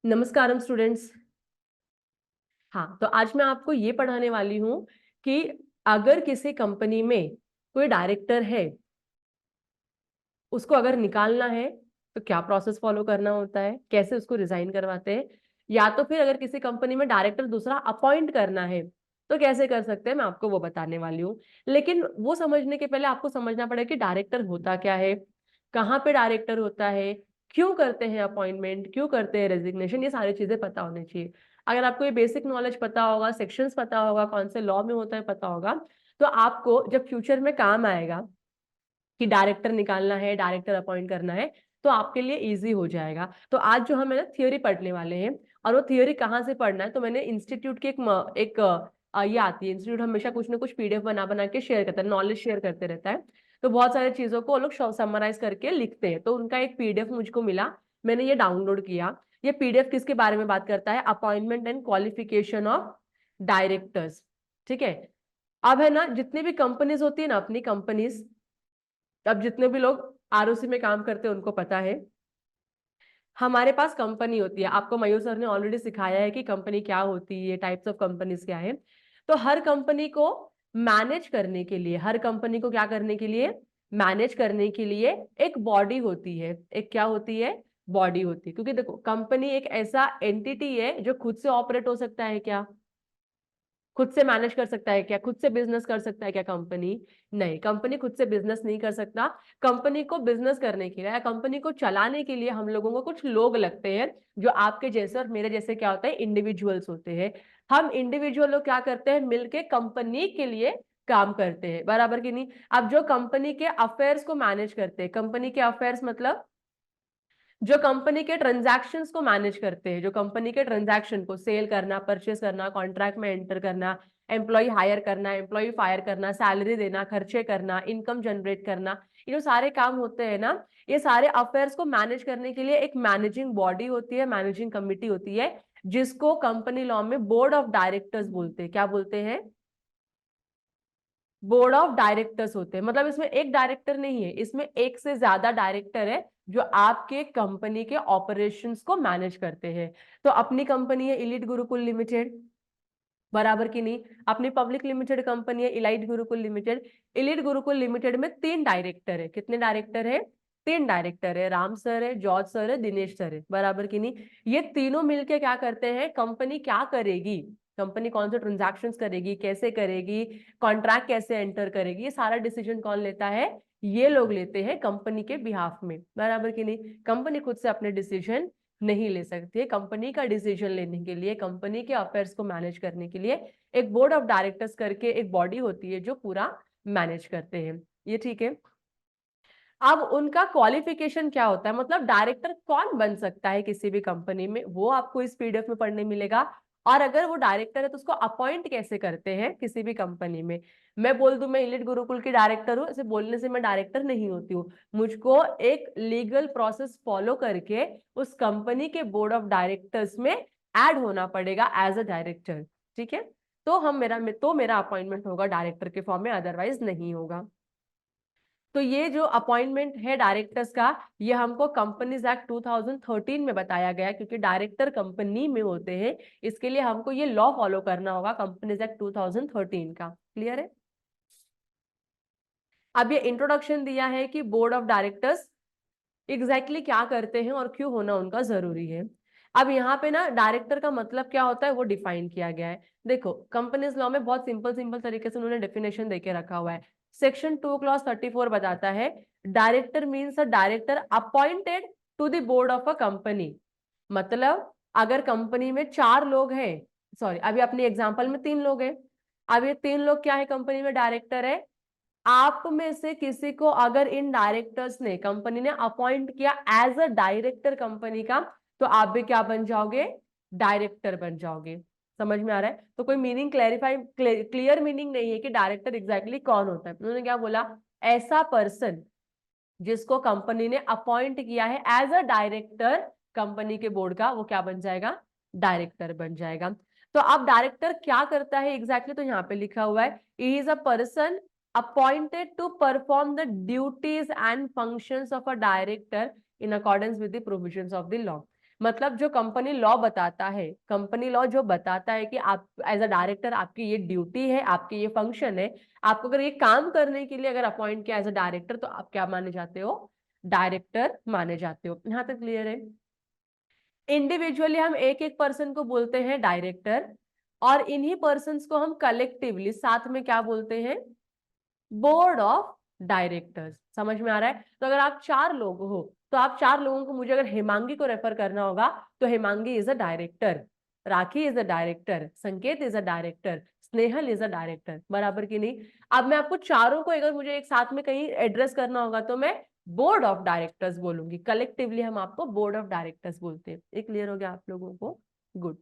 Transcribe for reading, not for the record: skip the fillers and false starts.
नमस्कारम students. हाँ, तो आज मैं आपको ये पढ़ाने वाली हूँ कि अगर किसी कंपनी में कोई डायरेक्टर है, उसको अगर निकालना है तो क्या प्रोसेस फॉलो करना होता है, कैसे उसको रिजाइन करवाते हैं, या तो फिर अगर किसी कंपनी में डायरेक्टर दूसरा अपॉइंट करना है तो कैसे कर सकते हैं, मैं आपको वो बताने वाली हूँ। लेकिन वो समझने के पहले आपको समझना पड़ेगा कि डायरेक्टर होता क्या है, कहाँ पे डायरेक्टर होता है, क्यों करते हैं अपॉइंटमेंट, क्यों करते हैं रेजिग्नेशन, ये सारी चीजें पता होनी चाहिए। अगर आपको ये बेसिक नॉलेज पता होगा, सेक्शंस पता होगा, कौन से लॉ में होता है पता होगा, तो आपको जब फ्यूचर में काम आएगा कि डायरेक्टर निकालना है, डायरेक्टर अपॉइंट करना है, तो आपके लिए इजी हो जाएगा। तो आज जो हम है ना थियोरी पढ़ने वाले हैं, और वो थियोरी कहाँ से पढ़ना है, तो मैंने इंस्टीट्यूट की ये आती है, इंस्टीट्यूट हमेशा कुछ ना कुछ पीडीएफ बना बना के शेयर करता है, नॉलेज शेयर करते रहता है। तो बहुत सारी चीजों को वो लोग समराइज करके लिखते हैं, तो उनका एक पीडीएफ मुझको मिला, मैंने ये डाउनलोड किया। ये पीडीएफ किसके बारे में बात करता है? Appointment and qualification of directors. ठीक है। अब है ना, जितनी भी कंपनीज होती है ना, अपनी कंपनीज, अब जितने भी लोग आरओसी में काम करते हैं उनको पता है, हमारे पास कंपनी होती है। आपको मयूर सर ने ऑलरेडी सिखाया है कि कंपनी क्या होती है, टाइप्स ऑफ कंपनीज क्या है। तो हर कंपनी को मैनेज करने के लिए, हर कंपनी को क्या करने के लिए, मैनेज करने के लिए एक बॉडी होती है। एक क्या होती है? बॉडी होती है। क्योंकि देखो, कंपनी एक ऐसा एंटिटी है जो खुद से ऑपरेट हो सकता है क्या? खुद से मैनेज कर सकता है क्या? खुद से बिजनेस कर सकता है क्या कंपनी? नहीं, कंपनी खुद से बिजनेस नहीं कर सकता। कंपनी को बिजनेस करने के लिए या कंपनी को चलाने के लिए हम लोगों को कुछ लोग लगते हैं, जो आपके जैसे और मेरे जैसे क्या होता है, इंडिविजुअल्स होते हैं। हम इंडिविजुअल लोग क्या करते हैं, मिलके कंपनी के लिए काम करते हैं, बराबर की नहीं? अब जो कंपनी के अफेयर्स को मैनेज करते हैं, कंपनी के अफेयर्स मतलब जो कंपनी के ट्रांजैक्शंस को मैनेज करते हैं, जो कंपनी के ट्रांजैक्शन को सेल करना, परचेस करना, कॉन्ट्रैक्ट में एंटर करना, एम्प्लॉय हायर करना, एम्प्लॉय फायर करना, सैलरी देना, खर्चे करना, इनकम जनरेट करना, ये जो सारे काम होते हैं ना, ये सारे अफेयर्स को मैनेज करने के लिए एक मैनेजिंग बॉडी होती है, मैनेजिंग कमिटी होती है, जिसको कंपनी लॉ में बोर्ड ऑफ डायरेक्टर्स बोलते हैं। क्या बोलते हैं? बोर्ड ऑफ डायरेक्टर्स होते हैं। मतलब इसमें एक डायरेक्टर नहीं है, इसमें एक से ज्यादा डायरेक्टर है जो आपके कंपनी के ऑपरेशंस को मैनेज करते हैं। तो अपनी कंपनी है इलीट गुरुकुल लिमिटेड, बराबर की नहीं? अपनी पब्लिक लिमिटेड कंपनी है elite Gurukul limited. Elite Gurukul limited में 3 डायरेक्टर है। कितने डायरेक्टर है? 3 डायरेक्टर है। राम सर है, जॉर्ज सर है, दिनेश सर है, बराबर की नहीं? ये तीनों मिलके क्या करते हैं, कंपनी क्या करेगी, कंपनी कौन से ट्रांजैक्शंस करेगी, कैसे करेगी, कॉन्ट्रैक्ट कैसे एंटर करेगी, ये सारा डिसीजन कौन लेता है? ये लोग लेते हैं कंपनी के बिहाफ में, बराबर की नहीं? कंपनी खुद से अपने डिसीजन नहीं ले सकती है। कंपनी का डिसीजन लेने के लिए, कंपनी के अफेयर्स को मैनेज करने के लिए एक बोर्ड ऑफ डायरेक्टर्स करके एक बॉडी होती है जो पूरा मैनेज करते हैं। ये ठीक है। अब उनका क्वालिफिकेशन क्या होता है, मतलब डायरेक्टर कौन बन सकता है किसी भी कंपनी में, वो आपको इस पीडीएफ में पढ़ने मिलेगा। और अगर वो डायरेक्टर है तो उसको अपॉइंट कैसे करते हैं किसी भी कंपनी में। मैं बोल दूं मैं इलिट गुरुकुल की डायरेक्टर हूँ, ऐसे बोलने से मैं डायरेक्टर नहीं होती हूँ। मुझको एक लीगल प्रोसेस फॉलो करके उस कंपनी के बोर्ड ऑफ डायरेक्टर्स में ऐड होना पड़ेगा एज अ डायरेक्टर। ठीक है। तो मेरा अपॉइंटमेंट होगा डायरेक्टर के फॉर्म में, अदरवाइज नहीं होगा। तो ये जो अपॉइंटमेंट है डायरेक्टर्स का, ये हमको कंपनीज एक्ट 2013 में बताया गया, क्योंकि डायरेक्टर कंपनी में होते हैं, इसके लिए हमको ये लॉ फॉलो करना होगा, कंपनीज एक्ट 2013 का। क्लियर है? अब ये इंट्रोडक्शन दिया है कि बोर्ड ऑफ डायरेक्टर्स एग्जैक्टली क्या करते हैं और क्यों होना उनका जरूरी है। अब यहाँ पे ना डायरेक्टर का मतलब क्या होता है वो डिफाइन किया गया है। देखो, कंपनीज लॉ में बहुत सिंपल सिंपल तरीके से उन्होंने डेफिनेशन देके रखा हुआ है। सेक्शन 2 क्लॉज 34 बताता है, director means a director appointed to the board of a company. मतलब अगर कंपनी में 4 लोग हैं, सॉरी अभी अपने एग्जाम्पल में 3 लोग हैं, अब ये 3 लोग क्या है, कंपनी में डायरेक्टर है। आप में से किसी को अगर इन डायरेक्टर्स ने, कंपनी ने अपॉइंट किया एज अ डायरेक्टर कंपनी का, तो आप भी क्या बन जाओगे? डायरेक्टर बन जाओगे। समझ में आ रहा है? तो कोई मीनिंग क्लैरिफाई, क्लियर मीनिंग नहीं है कि डायरेक्टर एग्जैक्टली कौन होता है। उन्होंने क्या बोला? ऐसा पर्सन जिसको कंपनी ने अपॉइंट किया है एज अ डायरेक्टर कंपनी के बोर्ड का, वो क्या बन जाएगा? डायरेक्टर बन जाएगा। तो अब डायरेक्टर क्या करता है एग्जैक्टली, तो यहाँ पे लिखा हुआ है, is a person appointed to perform the duties and functions of a director in accordance with the provisions of the law। मतलब जो कंपनी लॉ बताता है, कंपनी लॉ जो बताता है कि आप एज अ डायरेक्टर आपकी ये ड्यूटी है, आपकी ये फंक्शन है, आपको अगर ये काम करने के लिए अगर अपॉइंट किया एज अ डायरेक्टर तो आप क्या माने जाते हो, डायरेक्टर माने जाते हो। यहां तक क्लियर है। इंडिविजुअली हम एक एक पर्सन को बोलते हैं डायरेक्टर, और इन्हीं पर्सन को हम कलेक्टिवली साथ में क्या बोलते हैं, बोर्ड ऑफ डायरेक्टर्स। समझ में आ रहा है। तो अगर आप 4 लोग हो तो आप 4 लोगों को, मुझे अगर हेमांगी को रेफर करना होगा तो Hemangi is a director, Rakhi is a director, Sanket is a director, Snehal is a director, बराबर की नहीं। अब मैं आपको चारों को अगर मुझे एक साथ में कहीं एड्रेस करना होगा तो मैं बोर्ड ऑफ डायरेक्टर्स बोलूंगी, कलेक्टिवली हम आपको बोर्ड ऑफ डायरेक्टर्स बोलते हैं। ये क्लियर हो गया आप लोगों को? गुड।